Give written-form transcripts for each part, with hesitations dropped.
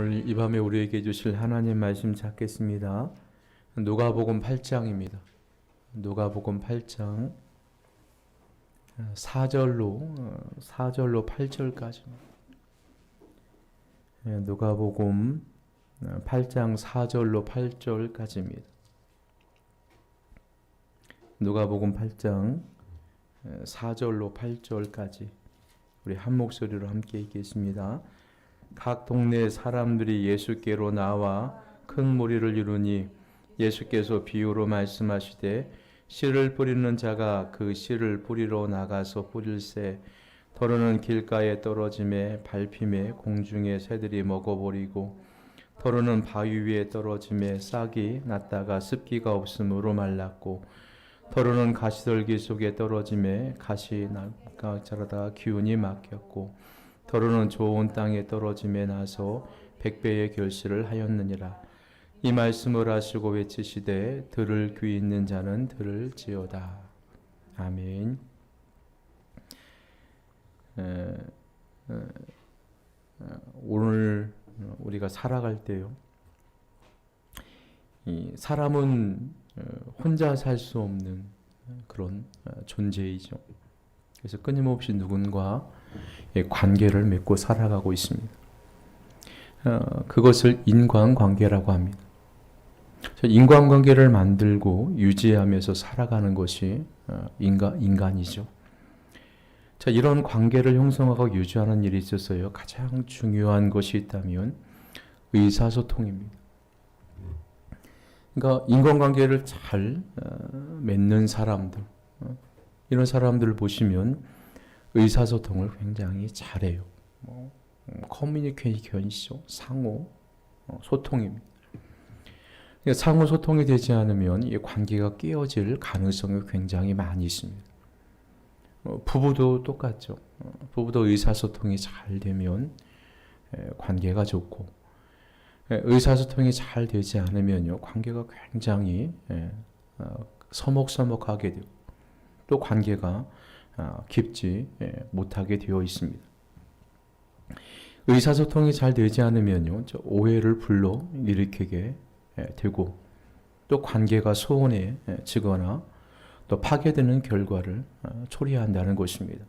오늘 이 밤에 우리에게 주실 하나님 말씀 찾겠습니다. 누가복음 8장입니다. 누가복음 8장 4절로 8절까지. 누가복음 8장 4절로 8절까지입니다. 누가복음 8장 4절로 8절까지 우리 한 목소리로 함께 읽겠습니다. 각 동네 사람들이 예수께로 나와 큰 무리를 이루니 예수께서 비유로 말씀하시되 씨를 뿌리는 자가 그 씨를 뿌리러 나가서 뿌릴새 더러는 길가에 떨어짐에 밟힘에 공중의 새들이 먹어버리고 더러는 바위 위에 떨어짐에 싹이 났다가 습기가 없으므로 말랐고 더러는 가시떨기 속에 떨어짐에 가시 자라다가 기운이 막혔고 더러는 좋은 땅에 떨어짐에 나서 100배의 결실을 하였느니라. 이 말씀을 하시고 외치시되 들을 귀 있는 자는 들을지어다. 아멘. 오늘 우리가 살아갈 때요, 이 사람은 혼자 살 수 없는 그런 존재이죠. 그래서 끊임없이 누군가 관계를 맺고 살아가고 있습니다. 그것을 인간관계라고 합니다. 인간관계를 만들고 유지하면서 살아가는 것이 인간이죠. 자, 이런 관계를 형성하고 유지하는 일에 있어서요, 가장 중요한 것이 있다면 의사소통입니다. 그러니까 인간관계를 잘 맺는 사람들, 이런 사람들을 보시면 의사소통을 굉장히 잘해요. 커뮤니케이션이죠. 상호 소통입니다. 상호 소통이 되지 않으면 이 관계가 깨어질 가능성이 굉장히 많이 있습니다. 부부도 똑같죠. 부부도 의사소통이 잘 되면 관계가 좋고, 의사소통이 잘 되지 않으면요, 관계가 굉장히 서먹서먹하게 되고 또 관계가 깊지 못하게 되어 있습니다. 의사소통이 잘 되지 않으면요, 오해를 불러 일으키게 되고 또 관계가 소원해지거나 또 파괴되는 결과를 초래한다는 것입니다.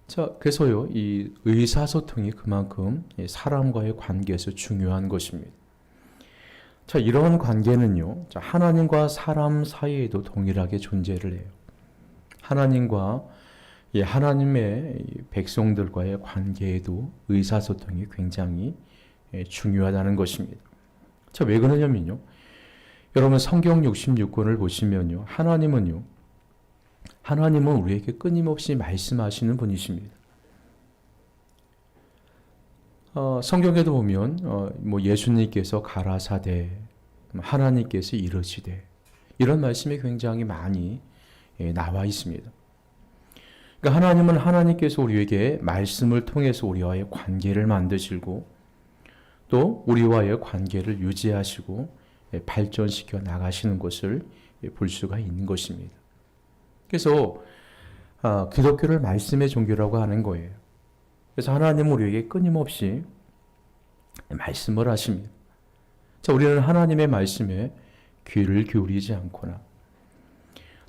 자, 그래서요, 이 의사소통이 그만큼 사람과의 관계에서 중요한 것입니다. 자, 이런 관계는요, 하나님과 사람 사이에도 동일하게 존재를 해요. 하나님과 하나님의 백성들과의 관계에도 의사소통이 굉장히 중요하다는 것입니다. 자, 왜 그러냐면요, 여러분 성경 66권을 보시면요, 하나님은 우리에게 끊임없이 말씀하시는 분이십니다. 성경에도 보면 예수님께서 가라사대, 하나님께서 이르시되, 이런 말씀이 굉장히 많이 나와 있습니다. 그러니까 하나님은 하나님께서 우리에게 말씀을 통해서 우리와의 관계를 만드시고 또 우리와의 관계를 유지하시고 발전시켜 나가시는 것을 볼 수가 있는 것입니다. 그래서 기독교를 말씀의 종교라고 하는 거예요. 그래서 하나님은 우리에게 끊임없이 말씀을 하십니다. 자, 우리는 하나님의 말씀에 귀를 기울이지 않거나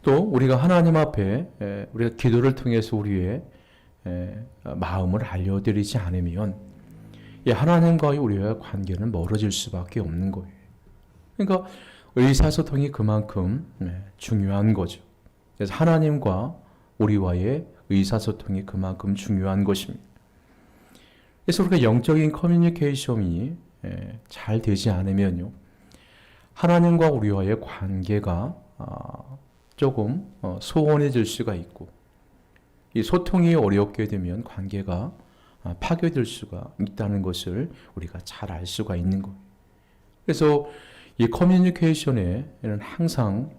또 우리가 하나님 앞에 우리가 기도를 통해서 우리의 마음을 알려드리지 않으면 하나님과의 우리의 관계는 멀어질 수밖에 없는 거예요. 그러니까 의사소통이 그만큼 중요한 거죠. 그래서 하나님과 우리와의 의사소통이 그만큼 중요한 것입니다. 그래서 우리가 영적인 커뮤니케이션이 잘 되지 않으면요, 하나님과 우리와의 관계가 조금 소원해질 수가 있고, 이 소통이 어렵게 되면 관계가 파괴될 수가 있다는 것을 우리가 잘 알 수가 있는 거예요. 그래서 이 커뮤니케이션에는 항상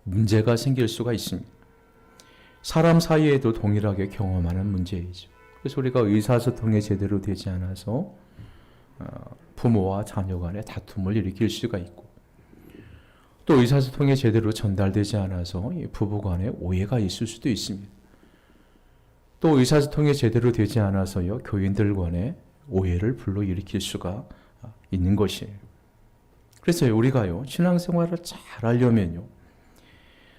문제가 생길 수가 있습니다. 사람 사이에도 동일하게 경험하는 문제이죠. 그래서 우리가 의사소통이 제대로 되지 않아서 부모와 자녀 간의 다툼을 일으킬 수가 있고, 또 의사소통이 제대로 전달되지 않아서 부부 간에 오해가 있을 수도 있습니다. 또 의사소통이 제대로 되지 않아서요, 교인들 간에 오해를 불러일으킬 수가 있는 것이에요. 그래서 우리가요, 신앙생활을 잘 하려면요,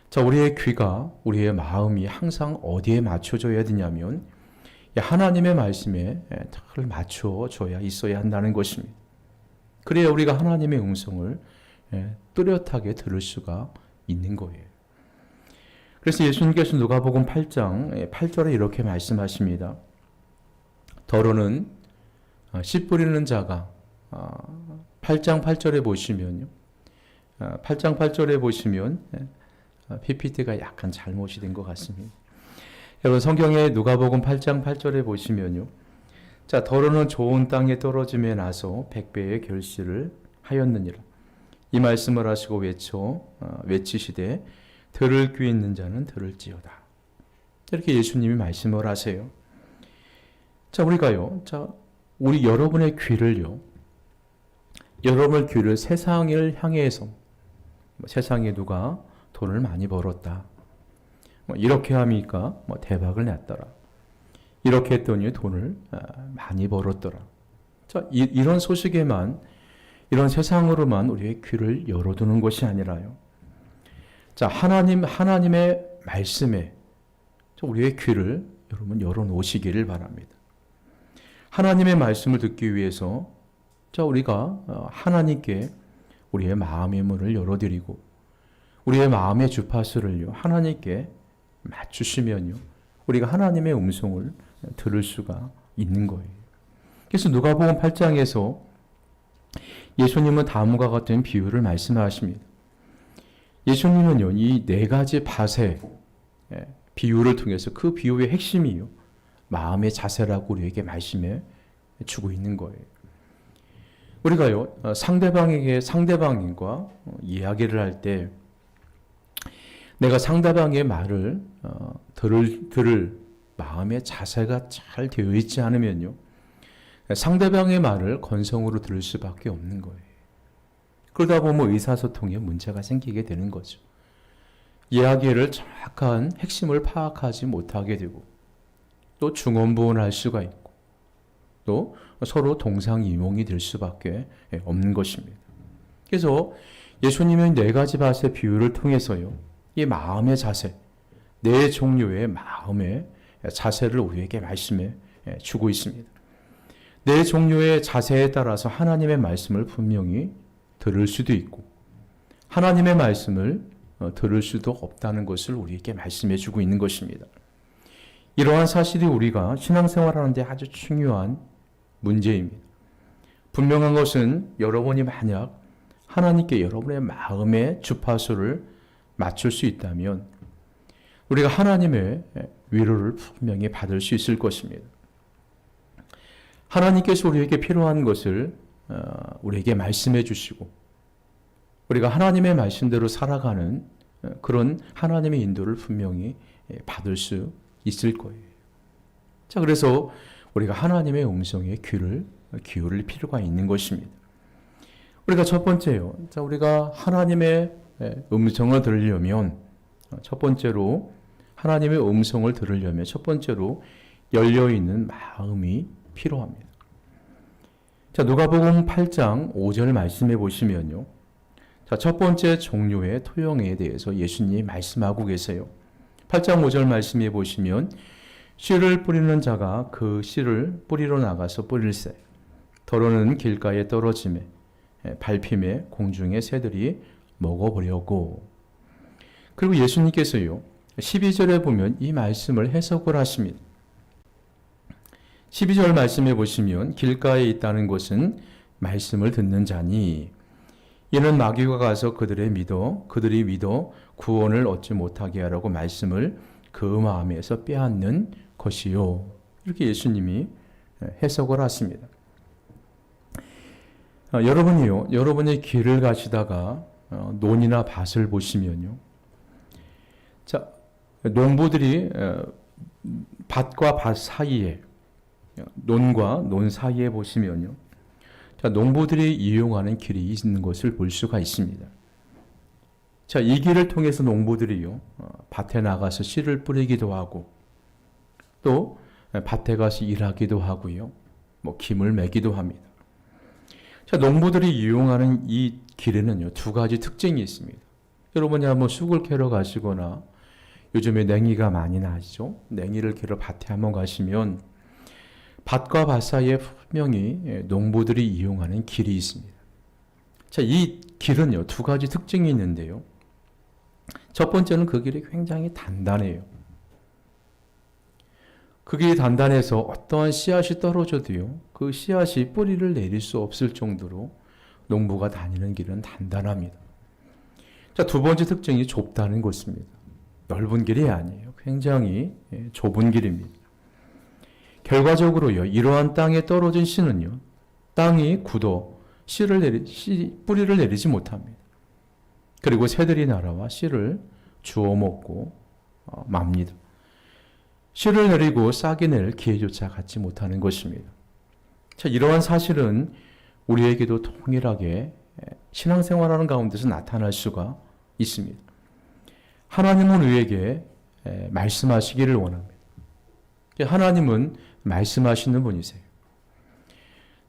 자, 우리의 귀가, 우리의 마음이 항상 어디에 맞춰져야 되냐면 하나님의 말씀에 잘 맞춰줘야 있어야 한다는 것입니다. 그래야 우리가 하나님의 음성을 뚜렷하게 들을 수가 있는 거예요. 그래서 예수님께서 누가복음 8장 8절에 이렇게 말씀하십니다. 더러는 씨 뿌리는 자가 8장 8절에 보시면요. 8장 8절에 보시면 PPT가 약간 잘못이 된 것 같습니다. 여러분 성경에 누가복음 8장 8절에 보시면요. 자, 더러는 좋은 땅에 떨어짐에 나서 100배의 결실을 하였느니라. 이 말씀을 하시고 외치시되 들을 귀 있는 자는 들을지어다. 이렇게 예수님이 말씀을 하세요. 자, 우리가요. 자, 우리 여러분의 귀를요. 여러분의 귀를 세상을 향해서 세상에 누가 돈을 많이 벌었다. 이렇게 하니까 대박을 났더라. 이렇게 했더니 돈을 많이 벌었더라. 자, 이런 소식에만, 이런 세상으로만 우리의 귀를 열어두는 것이 아니라요. 자, 하나님의 말씀에 우리의 귀를 여러분 열어놓으시기를 바랍니다. 하나님의 말씀을 듣기 위해서 자, 우리가 하나님께 우리의 마음의 문을 열어드리고 우리의 마음의 주파수를요, 하나님께 맞추시면요, 우리가 하나님의 음성을 들을 수가 있는 거예요. 그래서 누가복음 8장에서 예수님은 다음과 같은 비유를 말씀하십니다. 예수님은요, 이 네 가지 밭의 비유를 통해서 그 비유의 핵심이요, 마음의 자세라고 우리에게 말씀해 주고 있는 거예요. 우리가요, 상대방과 이야기를 할 때 내가 상대방의 말을 들을 마음의 자세가 잘 되어 있지 않으면요, 상대방의 말을 건성으로 들을 수밖에 없는 거예요. 그러다 보면 의사소통에 문제가 생기게 되는 거죠. 이야기를 정확한 핵심을 파악하지 못하게 되고 또 중언부언할 수가 있고 또 서로 동상이몽이 될 수밖에 없는 것입니다. 그래서 예수님은 네 가지 밭의 비유를 통해서요, 이 마음의 자세, 네 종류의 마음의 자세를 우리에게 말씀해 주고 있습니다. 네 종류의 자세에 따라서 하나님의 말씀을 분명히 들을 수도 있고 하나님의 말씀을 들을 수도 없다는 것을 우리에게 말씀해 주고 있는 것입니다. 이러한 사실이 우리가 신앙생활하는데 아주 중요한 문제입니다. 분명한 것은 여러분이 만약 하나님께 여러분의 마음의 주파수를 맞출 수 있다면 우리가 하나님의 위로를 분명히 받을 수 있을 것입니다. 하나님께서 우리에게 필요한 것을 우리에게 말씀해 주시고 우리가 하나님의 말씀대로 살아가는 그런 하나님의 인도를 분명히 받을 수 있을 거예요. 자, 그래서 우리가 하나님의 음성에 귀를 기울일 필요가 있는 것입니다. 우리가 첫 번째요. 자, 우리가 하나님의 음성을 들으려면 첫 번째로 하나님의 음성을 들으려면 첫 번째로 열려있는 마음이 필요합니다. 자, 누가복음 8장 5절 말씀해 보시면요. 자, 첫 번째 종류의 토형에 대해서 예수님이 말씀하고 계세요. 8장 5절 말씀해 보시면 씨를 뿌리는 자가 그 씨를 뿌리러 나가서 뿌릴새 더러는 길가에 떨어짐에 밟힘에 공중의 새들이 먹어보려고. 그리고 예수님께서요 12절에 보면 이 말씀을 해석을 하십니다. 12절 말씀해 보시면 길가에 있다는 것은 말씀을 듣는 자니 이는 마귀가 가서 그들이 믿어 구원을 얻지 못하게 하라고 말씀을 그 마음에서 빼앗는 것이요. 이렇게 예수님이 해석을 하십니다. 여러분이요, 여러분의 길을 가시다가 논이나 밭을 보시면요, 자, 농부들이 밭과 밭 사이에, 논과 논 사이에 보시면요, 자, 농부들이 이용하는 길이 있는 것을 볼 수가 있습니다. 자, 이 길을 통해서 농부들이요, 밭에 나가서 씨를 뿌리기도 하고, 또 밭에 가서 일하기도 하고요, 김을 매기도 합니다. 자, 농부들이 이용하는 이 길에는요, 두 가지 특징이 있습니다. 여러분이 한번 쑥을 캐러 가시거나 요즘에 냉이가 많이 나죠. 냉이를 캐러 밭에 한번 가시면 밭과 밭 사이에 분명히 농부들이 이용하는 길이 있습니다. 자, 이 길은요, 두 가지 특징이 있는데요. 첫 번째는 그 길이 굉장히 단단해요. 그 길이 단단해서 어떠한 씨앗이 떨어져도요, 그 씨앗이 뿌리를 내릴 수 없을 정도로 농부가 다니는 길은 단단합니다. 자, 두 번째 특징이 좁다는 것입니다. 넓은 길이 아니에요. 굉장히 좁은 길입니다. 결과적으로요, 이러한 땅에 떨어진 씨는요, 땅이 굳어 뿌리를 내리지 못합니다. 그리고 새들이 날아와 씨를 주워 먹고 맙니다. 씨를 내리고 싹이 낼 기회조차 갖지 못하는 것입니다. 자, 이러한 사실은 우리에게도 동일하게 신앙생활하는 가운데서 나타날 수가 있습니다. 하나님은 우리에게 말씀하시기를 원합니다. 하나님은 말씀하시는 분이세요.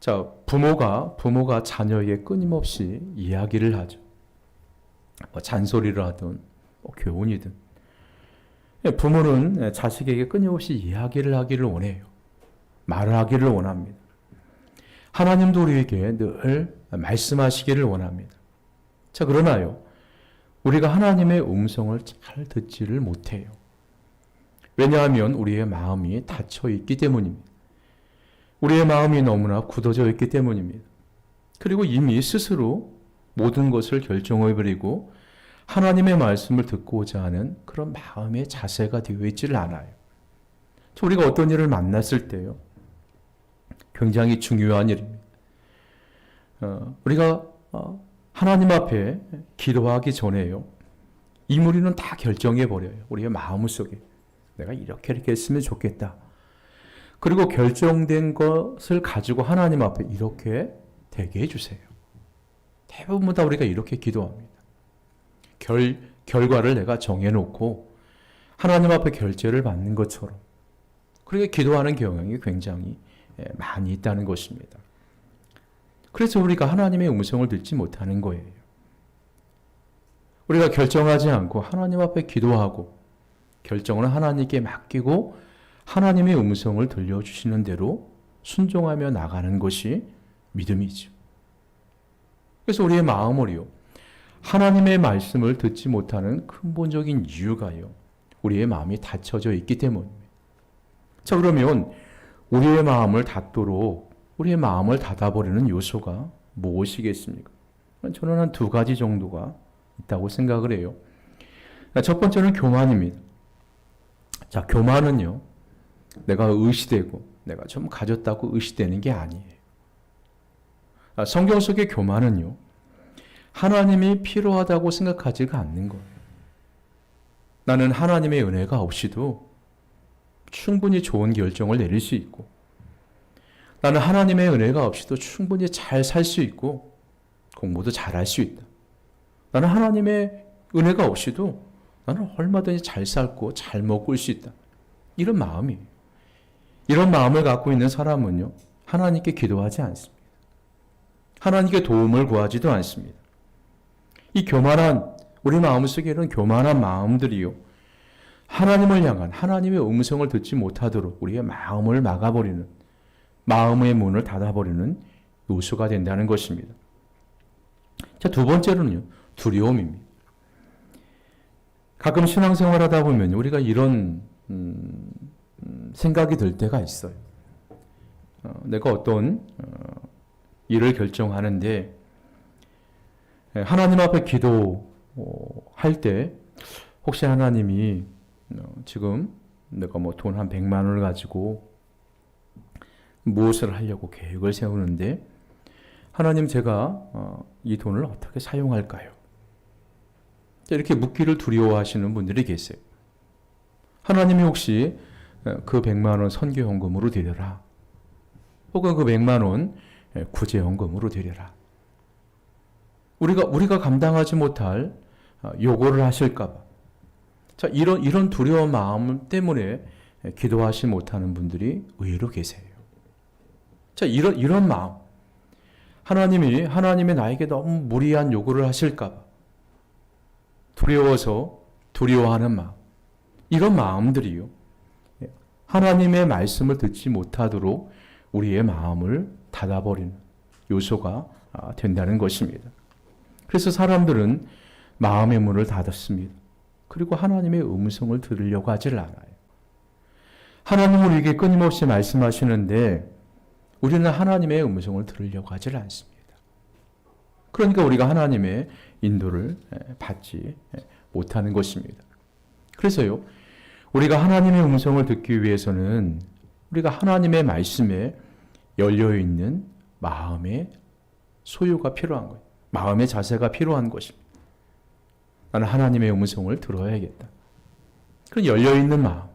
자, 부모가 자녀에게 끊임없이 이야기를 하죠. 잔소리를 하든 교훈이든. 부모는 자식에게 끊임없이 이야기를 하기를 원해요. 말을 하기를 원합니다. 하나님도 우리에게 늘 말씀하시기를 원합니다. 자, 그러나요, 우리가 하나님의 음성을 잘 듣지를 못해요. 왜냐하면 우리의 마음이 닫혀 있기 때문입니다. 우리의 마음이 너무나 굳어져 있기 때문입니다. 그리고 이미 스스로 모든 것을 결정해버리고 하나님의 말씀을 듣고자 하는 그런 마음의 자세가 되어 있지를 않아요. 우리가 어떤 일을 만났을 때요, 굉장히 중요한 일입니다. 우리가 하나님 앞에 기도하기 전에요, 이 무리는 다 결정해버려요. 우리의 마음속에 내가 이렇게 했으면 좋겠다. 그리고 결정된 것을 가지고 하나님 앞에 이렇게 되게 해주세요. 대부분 다 우리가 이렇게 기도합니다. 결과를 내가 정해놓고 하나님 앞에 결제를 받는 것처럼 그렇게 기도하는 경향이 굉장히 많이 있다는 것입니다. 그래서 우리가 하나님의 음성을 듣지 못하는 거예요. 우리가 결정하지 않고 하나님 앞에 기도하고 결정을 하나님께 맡기고 하나님의 음성을 들려주시는 대로 순종하며 나가는 것이 믿음이죠. 그래서 우리의 마음을요, 하나님의 말씀을 듣지 못하는 근본적인 이유가요, 우리의 마음이 닫혀져 있기 때문입니다. 자, 그러면 우리의 마음을 닫도록 우리의 마음을 닫아버리는 요소가 무엇이겠습니까? 저는 한 두 가지 정도가 있다고 생각을 해요. 첫 번째는 교만입니다. 자, 교만은요, 내가 의시되고 내가 좀 가졌다고 의시되는 게 아니에요. 성경 속의 교만은요, 하나님이 필요하다고 생각하지가 않는 거예요. 나는 하나님의 은혜가 없이도 충분히 좋은 결정을 내릴 수 있고, 나는 하나님의 은혜가 없이도 충분히 잘 살 수 있고 공부도 잘할 수 있다. 나는 하나님의 은혜가 없이도 나는 얼마든지 잘 살고 잘 먹고 올 수 있다. 이런 마음이에요. 이런 마음을 갖고 있는 사람은요, 하나님께 기도하지 않습니다. 하나님께 도움을 구하지도 않습니다. 이 교만한, 우리 마음속에 이런 교만한 마음들이요, 하나님을 향한 하나님의 음성을 듣지 못하도록 우리의 마음을 막아버리는, 마음의 문을 닫아버리는 요소가 된다는 것입니다. 자, 두 번째로는요, 두려움입니다. 가끔 신앙생활 하다 보면 우리가 이런 생각이 들 때가 있어요. 내가 어떤 일을 결정하는데 하나님 앞에 기도할 때 혹시 하나님이 지금 내가 뭐 돈 한 100만 원을 가지고 무엇을 하려고 계획을 세우는데 하나님, 제가 이 돈을 어떻게 사용할까요? 이렇게 묻기를 두려워하시는 분들이 계세요. 하나님이 혹시 그 100만 원 선교헌금으로 드려라, 혹은 그 100만 원 구제헌금으로 드려라. 우리가 감당하지 못할 요구를 하실까 봐. 자, 이런 두려운 마음 때문에 기도하지 못하는 분들이 의외로 계세요. 자, 이런 마음. 하나님이 나에게 너무 무리한 요구를 하실까봐 두려워하는 마음. 이런 마음들이요. 하나님의 말씀을 듣지 못하도록 우리의 마음을 닫아버리는 요소가 된다는 것입니다. 그래서 사람들은 마음의 문을 닫았습니다. 그리고 하나님의 음성을 들으려고 하질 않아요. 하나님은 우리에게 끊임없이 말씀하시는데 우리는 하나님의 음성을 들으려고 하질 않습니다. 그러니까 우리가 하나님의 인도를 받지 못하는 것입니다. 그래서요, 우리가 하나님의 음성을 듣기 위해서는 우리가 하나님의 말씀에 열려있는 마음의 소유가 필요한 거예요. 마음의 자세가 필요한 것입니다. 나는 하나님의 음성을 들어야겠다. 그런 열려있는 마음,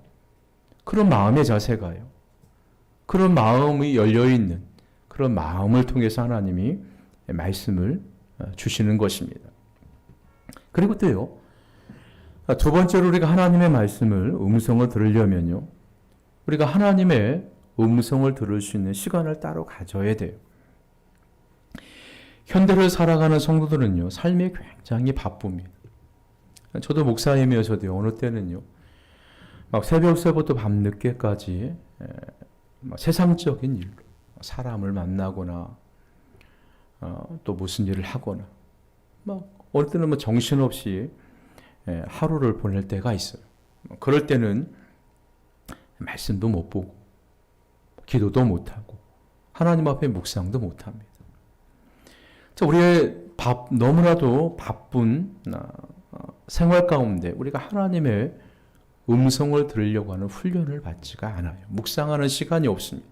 그런 마음의 자세가요. 그런 마음이 열려있는 그런 마음을 통해서 하나님이 말씀을 주시는 것입니다. 그리고 또요, 두 번째로 우리가 하나님의 음성을 들으려면요, 우리가 하나님의 음성을 들을 수 있는 시간을 따로 가져야 돼요. 현대를 살아가는 성도들은요, 삶이 굉장히 바쁩니다. 저도 목사님이어서도 어느 때는요, 막 새벽새부터 밤늦게까지 세상적인 일로 사람을 만나거나 또 무슨 일을 하거나 막 어느 때는 정신없이 하루를 보낼 때가 있어요. 그럴 때는 말씀도 못 보고 기도도 못 하고 하나님 앞에 묵상도 못 합니다. 자, 우리의 너무나도 바쁜 생활 가운데 우리가 하나님의 음성을 들으려고 하는 훈련을 받지가 않아요. 묵상하는 시간이 없습니다.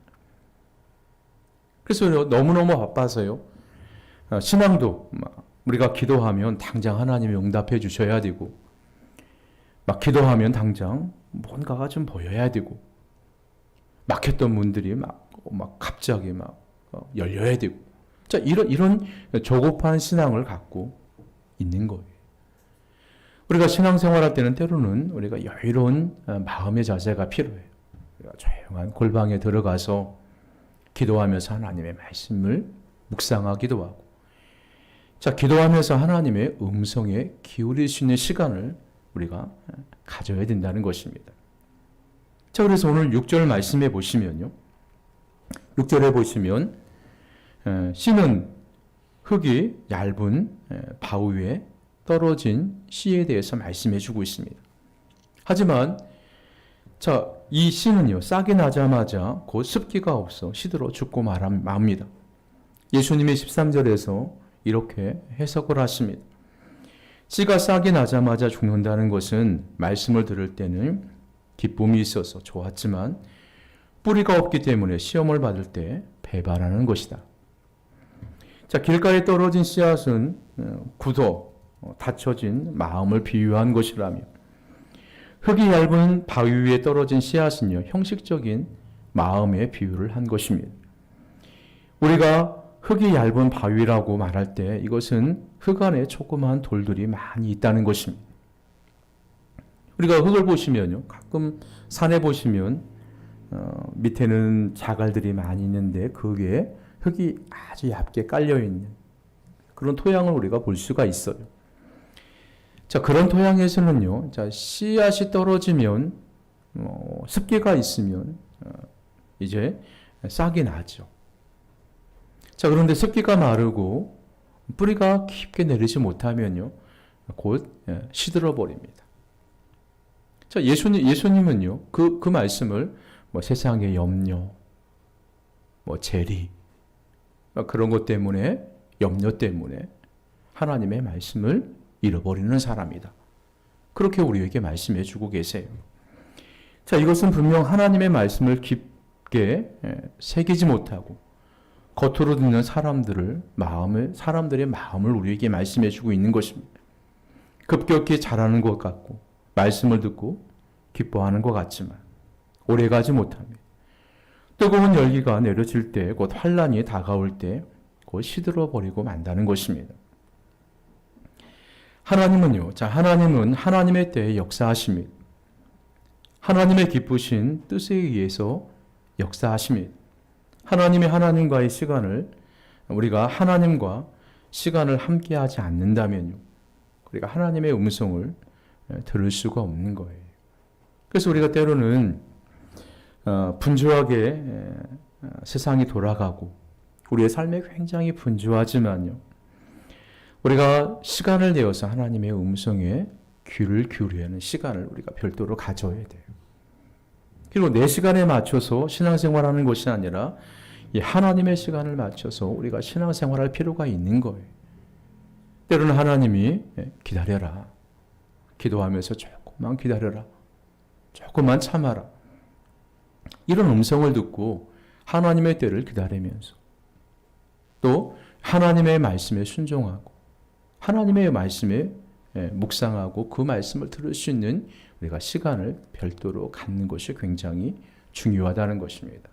그래서 너무너무 바빠서요. 신앙도 우리가 기도하면 당장 하나님이 응답해 주셔야 되고, 막 기도하면 당장 뭔가가 좀 보여야 되고, 막혔던 문들이 막 갑자기 열려야 되고, 자, 이런 조급한 신앙을 갖고 있는 거예요. 우리가 신앙생활할 때는 때로는 우리가 여유로운 마음의 자세가 필요해요. 우리가 조용한 골방에 들어가서 기도하면서 하나님의 말씀을 묵상하기도 하고, 자, 기도하면서 하나님의 음성에 기울일 수 있는 시간을 우리가 가져야 된다는 것입니다. 자, 그래서 오늘 6절 말씀해 보시면요. 6절에 보시면 씨는 흙이 얇은 바위 위에 떨어진 씨에 대해서 말씀해 주고 있습니다. 하지만 자, 이 씨는요, 싹이 나자마자 곧 습기가 없어 시들어 죽고 맙니다. 예수님이 13절에서 이렇게 해석을 하십니다. 씨가 싹이 나자마자 죽는다는 것은 말씀을 들을 때는 기쁨이 있어서 좋았지만 뿌리가 없기 때문에 시험을 받을 때 배반하는 것이다. 자, 길가에 떨어진 씨앗은 굳어 닫혀진 마음을 비유한 것이라며, 흙이 얇은 바위 위에 떨어진 씨앗은요, 형식적인 마음의 비유를 한 것입니다. 우리가 흙이 얇은 바위라고 말할 때 이것은 흙 안에 조그마한 돌들이 많이 있다는 것입니다. 우리가 흙을 보시면요, 가끔 산에 보시면 밑에는 자갈들이 많이 있는데 그 위에 흙이 아주 얇게 깔려있는 그런 토양을 우리가 볼 수가 있어요. 자, 그런 토양에서는요, 자, 씨앗이 떨어지면 습기가 있으면 이제 싹이 나죠. 자, 그런데 습기가 마르고 뿌리가 깊게 내리지 못하면요, 곧 시들어 버립니다. 자, 예수님은요, 그 말씀을 세상의 염려, 재리, 그런 것 때문에, 염려 때문에 하나님의 말씀을 잃어버리는 사람이다. 그렇게 우리에게 말씀해 주고 계세요. 자, 이것은 분명 하나님의 말씀을 깊게 새기지 못하고 겉으로 듣는 사람들의 마음을 우리에게 말씀해 주고 있는 것입니다. 급격히 자라는 것 같고 말씀을 듣고 기뻐하는 것 같지만 오래가지 못합니다. 뜨거운 열기가 내려질 때, 곧 환란이 다가올 때 곧 시들어버리고 만다는 것입니다. 하나님은요, 자, 하나님은 하나님의 때에 역사하십니다. 하나님의 기쁘신 뜻에 의해서 역사하십니다. 하나님과의 시간을 우리가 하나님과 시간을 함께하지 않는다면요, 우리가 하나님의 음성을 들을 수가 없는 거예요. 그래서 우리가 때로는 분주하게 세상이 돌아가고 우리의 삶에 굉장히 분주하지만요, 우리가 시간을 내어서 하나님의 음성에 귀를 기울여야 하는 시간을 우리가 별도로 가져야 돼요. 그리고 내 시간에 맞춰서 신앙생활하는 것이 아니라 이 하나님의 시간을 맞춰서 우리가 신앙생활할 필요가 있는 거예요. 때로는 하나님이 기다려라, 기도하면서 조금만 기다려라, 조금만 참아라, 이런 음성을 듣고 하나님의 때를 기다리면서 또 하나님의 말씀에 순종하고 하나님의 말씀에 묵상하고 그 말씀을 들을 수 있는 우리가 시간을 별도로 갖는 것이 굉장히 중요하다는 것입니다.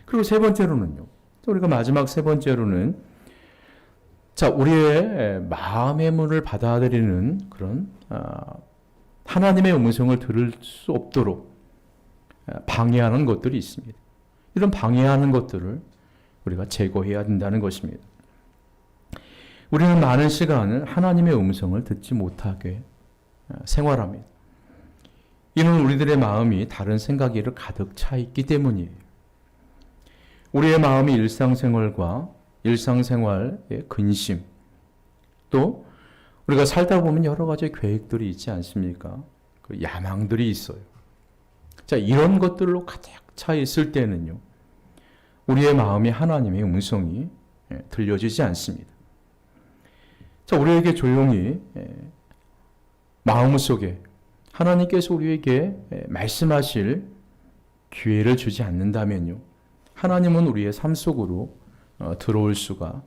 그리고 세 번째로는요, 우리가 마지막 세 번째로는 우리의 마음의 문을 받아들이는 그런 하나님의 음성을 들을 수 없도록 방해하는 것들이 있습니다. 이런 방해하는 것들을 우리가 제거해야 된다는 것입니다. 우리는 많은 시간을 하나님의 음성을 듣지 못하게 생활합니다. 이는 우리들의 마음이 다른 생각에 가득 차 있기 때문이에요. 우리의 마음이 일상생활의 근심, 또 우리가 살다 보면 여러 가지 계획들이 있지 않습니까? 그 야망들이 있어요. 이런 것들로 가득 차 있을 때는요, 우리의 마음이 하나님의 음성이 들려지지 않습니다. 우리에게 조용히 마음속에 하나님께서 우리에게 말씀하실 기회를 주지 않는다면요, 하나님은 우리의 삶 속으로 들어올 수가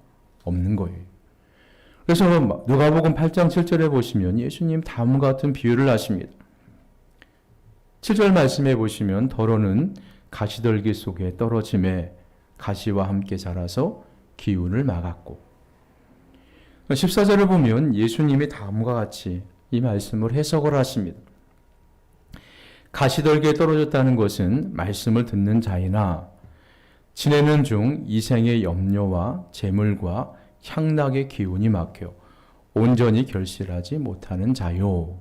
없는 거예요. 그래서 누가복음 8장 7절에 보시면 예수님 다음과 같은 비유를 하십니다. 7절 말씀에 보시면 더러는 가시떨기 속에 떨어짐에 가시와 함께 자라서 기운을 막았고, 14절을 보면 예수님이 다음과 같이 이 말씀을 해석을 하십니다. 가시떨기에 떨어졌다는 것은 말씀을 듣는 자이나 지내는 중 이생의 염려와 재물과 향락의 기운이 막혀 온전히 결실하지 못하는 자요.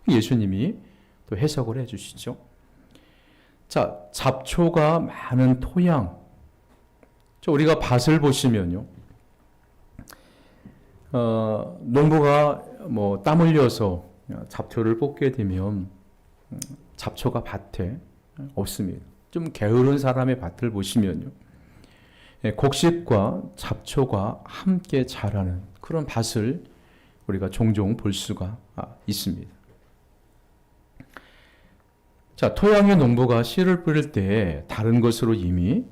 예수님이 또 해석을 해주시죠. 잡초가 많은 토양. 우리가 밭을 보시면요, 농부가 땀 흘려서 잡초를 뽑게 되면 잡초가 밭에 없습니다. 좀 게으른 사람의 밭을 보시면요, 곡식과 잡초가 함께 자라는 그런 밭을 우리가 종종 볼 수가 있습니다. 토양의 농부가 씨를 뿌릴 때 다른 것으로 이미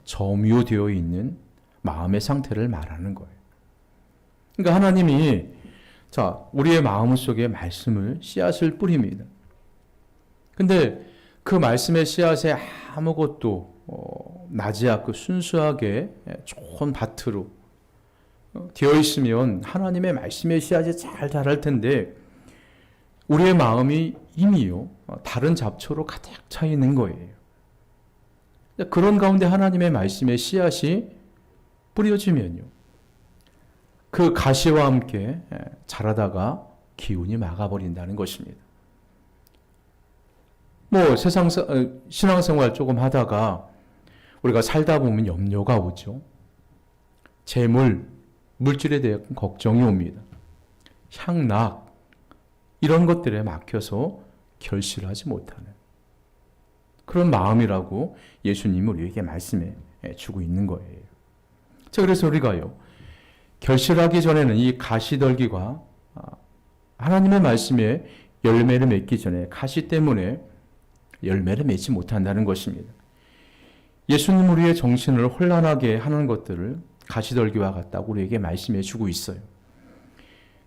점유되어 있는 마음의 상태를 말하는 거예요. 그러니까 하나님이 우리의 마음 속에 말씀을 씨앗을 뿌립니다. 근데 그 말씀의 씨앗에 아무것도 나지 않고 순수하게 좋은 밭으로 되어 있으면 하나님의 말씀의 씨앗이 잘 자랄 텐데 우리의 마음이 이미요 다른 잡초로 가득 차 있는 거예요. 그런 가운데 하나님의 말씀의 씨앗이 뿌려지면요, 그 가시와 함께 자라다가 기운이 막아버린다는 것입니다. 신앙생활 조금 하다가 우리가 살다 보면 염려가 오죠. 재물, 물질에 대한 걱정이 옵니다. 향락, 이런 것들에 막혀서 결실하지 못하는 그런 마음이라고 예수님이 우리에게 말씀해 주고 있는 거예요. 그래서 우리가요, 결실하기 전에는 이 가시떨기가 하나님의 말씀에 열매를 맺기 전에 가시 때문에 열매를 맺지 못한다는 것입니다. 예수님 우리의 정신을 혼란하게 하는 것들을 가시떨기와 같다고 우리에게 말씀해 주고 있어요.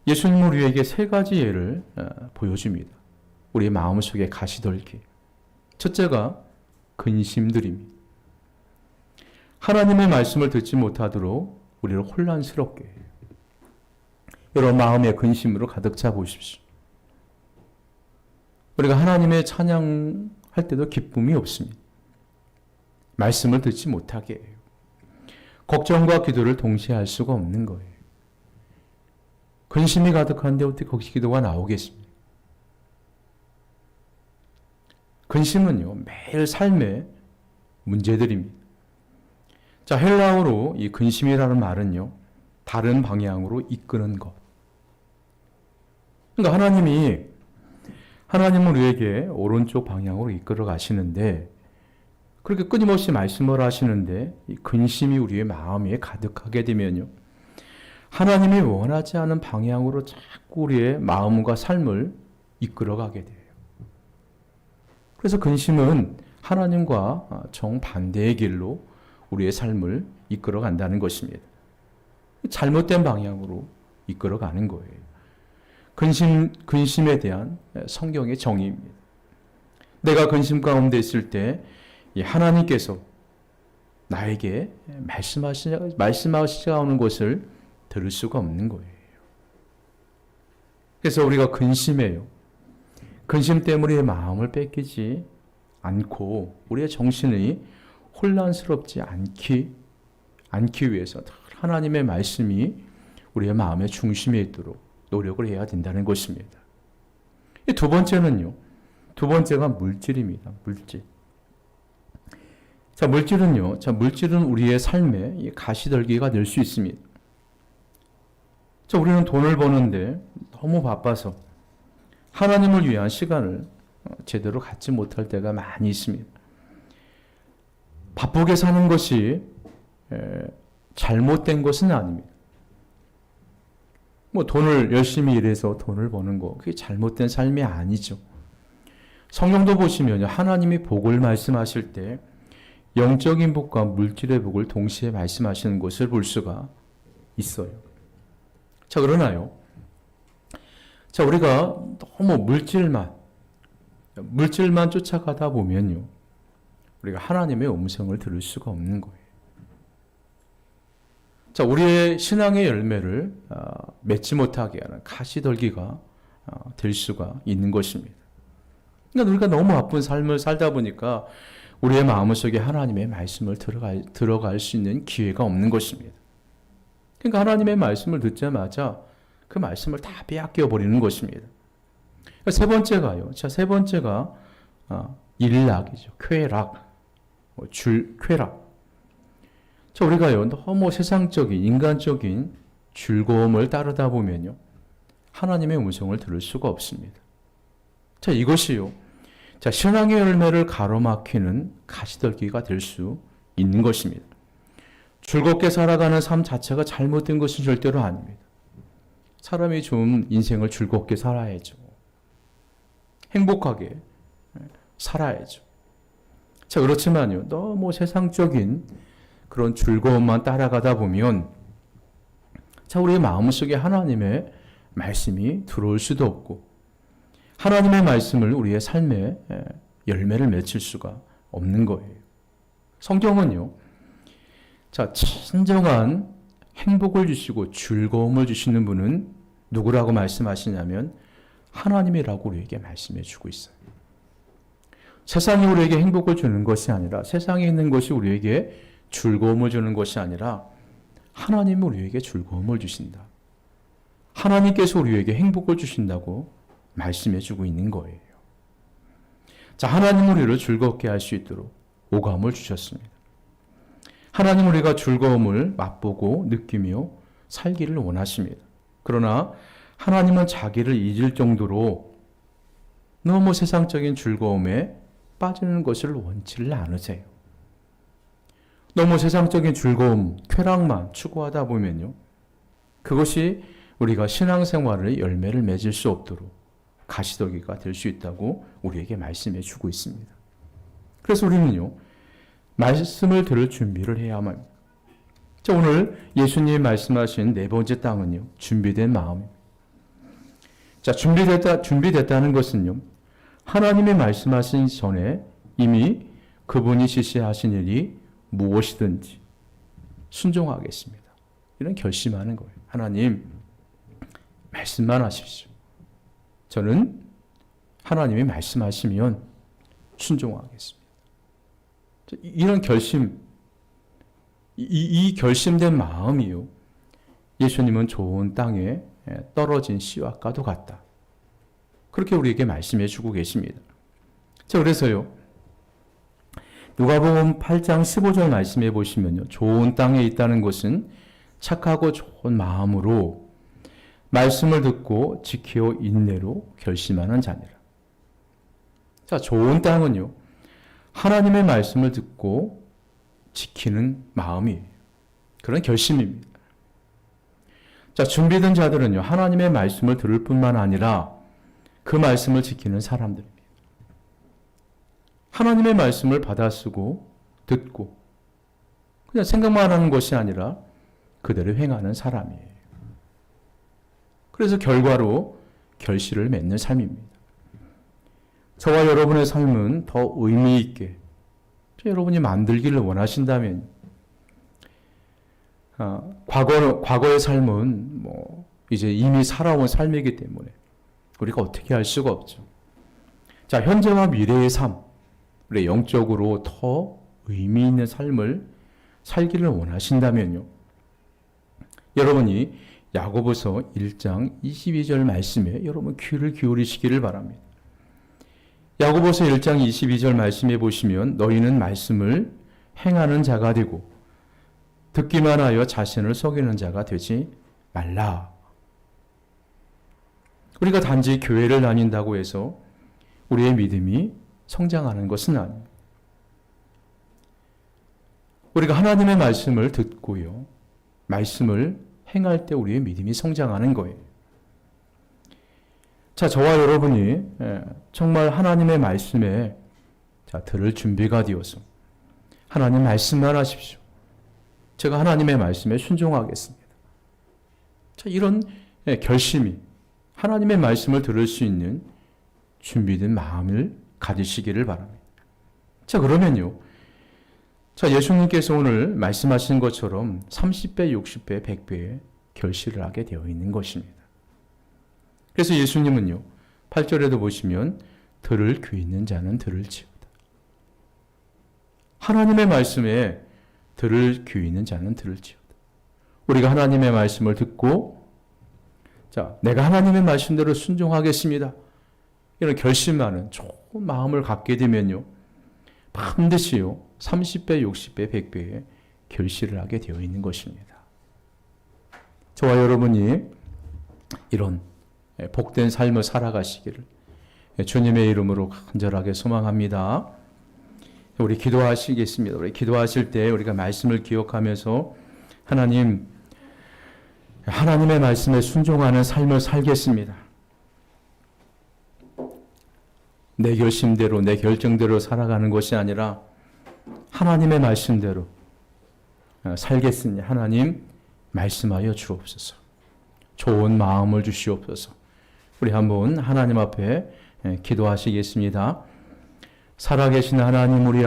예수님 우리에게 세 가지 예를 보여줍니다. 우리의 마음속의 가시떨기. 첫째가 근심들입니다. 하나님의 말씀을 듣지 못하도록 우리를 혼란스럽게 해요. 여러분 마음의 근심으로 가득 차 보십시오. 우리가 하나님의 찬양할 때도 기쁨이 없습니다. 말씀을 듣지 못하게 해요. 걱정과 기도를 동시에 할 수가 없는 거예요. 근심이 가득한데 어떻게 거기서 기도가 나오겠습니까? 근심은요, 매일 삶의 문제들입니다. 자, 헬라어로 이 근심이라는 말은요, 다른 방향으로 이끄는 것. 그러니까 하나님은 우리에게 오른쪽 방향으로 이끌어 가시는데, 그렇게 끊임없이 말씀을 하시는데, 이 근심이 우리의 마음에 가득하게 되면요, 하나님이 원하지 않은 방향으로 자꾸 우리의 마음과 삶을 이끌어 가게 돼요. 그래서 근심은 하나님과 정반대의 길로 우리의 삶을 이끌어 간다는 것입니다. 잘못된 방향으로 이끌어 가는 거예요. 근심에 대한 성경의 정의입니다. 내가 근심 가운데 있을 때 하나님께서 나에게 말씀하시자 오는 것을 들을 수가 없는 거예요. 그래서 우리가 근심해요. 근심 때문에 마음을 뺏기지 않고 우리의 정신이 혼란스럽지 않기 위해서 하나님의 말씀이 우리의 마음의 중심에 있도록 노력을 해야 된다는 것입니다. 두 번째는요. 두 번째가 물질입니다. 물질. 자, 물질은 우리의 삶의 가시떨기가 될 수 있습니다. 자, 우리는 돈을 버는데 너무 바빠서 하나님을 위한 시간을 제대로 갖지 못할 때가 많이 있습니다. 바쁘게 사는 것이 잘못된 것은 아닙니다. 돈을 열심히 일해서 돈을 버는 거, 그게 잘못된 삶이 아니죠. 성경도 보시면 하나님이 복을 말씀하실 때 영적인 복과 물질의 복을 동시에 말씀하시는 것을 볼 수가 있어요. 자, 그러나요? 자, 우리가 너무 물질만 쫓아가다 보면요, 우리가 하나님의 음성을 들을 수가 없는 거예요. 자, 우리의 신앙의 열매를 맺지 못하게 하는 가시떨기가 될 수가 있는 것입니다. 그러니까 우리가 너무 바쁜 삶을 살다 보니까 우리의 마음속에 하나님의 말씀을 들어갈 수 있는 기회가 없는 것입니다. 그러니까 하나님의 말씀을 듣자마자 그 말씀을 다 빼앗겨 버리는 것입니다. 세 번째가요. 자, 세 번째가 일락이죠. 쾌락, 쾌락. 자, 우리가요, 너무 세상적인, 인간적인 즐거움을 따르다 보면요, 하나님의 음성을 들을 수가 없습니다. 자, 이것이요, 자, 신앙의 열매를 가로막히는 가시떨기가 될 수 있는 것입니다. 즐겁게 살아가는 삶 자체가 잘못된 것은 절대로 아닙니다. 사람이 좀 인생을 즐겁게 살아야죠. 행복하게 살아야죠. 자, 그렇지만요, 너무 세상적인 그런 즐거움만 따라가다 보면, 자, 우리의 마음속에 하나님의 말씀이 들어올 수도 없고, 하나님의 말씀을 우리의 삶에 열매를 맺힐 수가 없는 거예요. 성경은요, 자, 진정한 행복을 주시고 즐거움을 주시는 분은 누구라고 말씀하시냐면 하나님이라고 우리에게 말씀해 주고 있어요. 세상이 우리에게 행복을 주는 것이 아니라, 세상에 있는 것이 우리에게 즐거움을 주는 것이 아니라 하나님은 우리에게 즐거움을 주신다. 하나님께서 우리에게 행복을 주신다고 말씀해 주고 있는 거예요. 자, 하나님은 우리를 즐겁게 할 수 있도록 오감을 주셨습니다. 하나님 우리가 즐거움을 맛보고 느끼며 살기를 원하십니다. 그러나 하나님은 자기를 잊을 정도로 너무 세상적인 즐거움에 빠지는 것을 원치를 않으세요. 너무 세상적인 즐거움, 쾌락만 추구하다 보면요, 그것이 우리가 신앙생활의 열매를 맺을 수 없도록 가시떨기가 될 수 있다고 우리에게 말씀해 주고 있습니다. 그래서 우리는요, 말씀을 들을 준비를 해야만 합니다. 자, 오늘 예수님이 말씀하신 네 번째 땅은요, 준비된 마음입니다. 자, 준비됐다는 것은요, 하나님이 말씀하신 전에 이미 그분이 지시하신 일이 무엇이든지 순종하겠습니다. 이런 결심하는 거예요. 하나님, 말씀만 하십시오. 저는 하나님이 말씀하시면 순종하겠습니다. 이런 결심, 이 결심된 마음이요. 예수님은 좋은 땅에 떨어진 씨앗과도 같다. 그렇게 우리에게 말씀해 주고 계십니다. 자, 그래서요. 누가복음 8장 15절 말씀해 보시면요. 좋은 땅에 있다는 것은 착하고 좋은 마음으로 말씀을 듣고 지켜 인내로 결심하는 자니라. 자, 좋은 땅은요. 하나님의 말씀을 듣고 지키는 마음이에요. 그런 결심입니다. 자, 준비된 자들은요. 하나님의 말씀을 들을 뿐만 아니라 그 말씀을 지키는 사람들입니다. 하나님의 말씀을 받아쓰고 듣고 그냥 생각만 하는 것이 아니라 그대로 행하는 사람이에요. 그래서 결과로 결실을 맺는 삶입니다. 저와 여러분의 삶은 더 의미 있게 여러분이 만들기를 원하신다면 과거의 삶은 이제 이미 살아온 삶이기 때문에 우리가 어떻게 할 수가 없죠. 자, 현재와 미래의 삶, 우리 영적으로 더 의미 있는 삶을 살기를 원하신다면요. 여러분이 야고보서 1장 22절 말씀에 여러분 귀를 기울이시기를 바랍니다. 야고보서 1장 22절 말씀해 보시면 너희는 말씀을 행하는 자가 되고 듣기만 하여 자신을 속이는 자가 되지 말라. 우리가 단지 교회를 다닌다고 해서 우리의 믿음이 성장하는 것은 아닙니다. 우리가 하나님의 말씀을 듣고요. 말씀을 행할 때 우리의 믿음이 성장하는 거예요. 자, 저와 여러분이 정말 하나님의 말씀에 들을 준비가 되어서 하나님 말씀만 하십시오. 제가 하나님의 말씀에 순종하겠습니다. 자, 이런 결심이 하나님의 말씀을 들을 수 있는 준비된 마음을 가지시기를 바랍니다. 자, 그러면요. 자, 예수님께서 오늘 말씀하신 것처럼 30배, 60배, 100배의 결실을 하게 되어 있는 것입니다. 그래서 예수님은요. 8절에도 보시면 들을 귀 있는 자는 들을지어다. 하나님의 말씀에 들을 귀 있는 자는 들을지어다. 우리가 하나님의 말씀을 듣고 자, 내가 하나님의 말씀대로 순종하겠습니다. 이런 결심하는 좋은 마음을 갖게 되면요. 반드시요. 30배, 60배, 100배의 결실을 하게 되어 있는 것입니다. 저와 여러분이 이런 복된 삶을 살아가시기를 주님의 이름으로 간절하게 소망합니다. 우리 기도하시겠습니다. 우리 기도하실 때 우리가 말씀을 기억하면서 하나님의 말씀에 순종하는 삶을 살겠습니다. 내 결심대로 내 결정대로 살아가는 것이 아니라 하나님의 말씀대로 살겠으니 하나님 말씀하여 주옵소서. 좋은 마음을 주시옵소서. 우리 한번 하나님 앞에 기도하시겠습니다. 살아계신 하나님 우리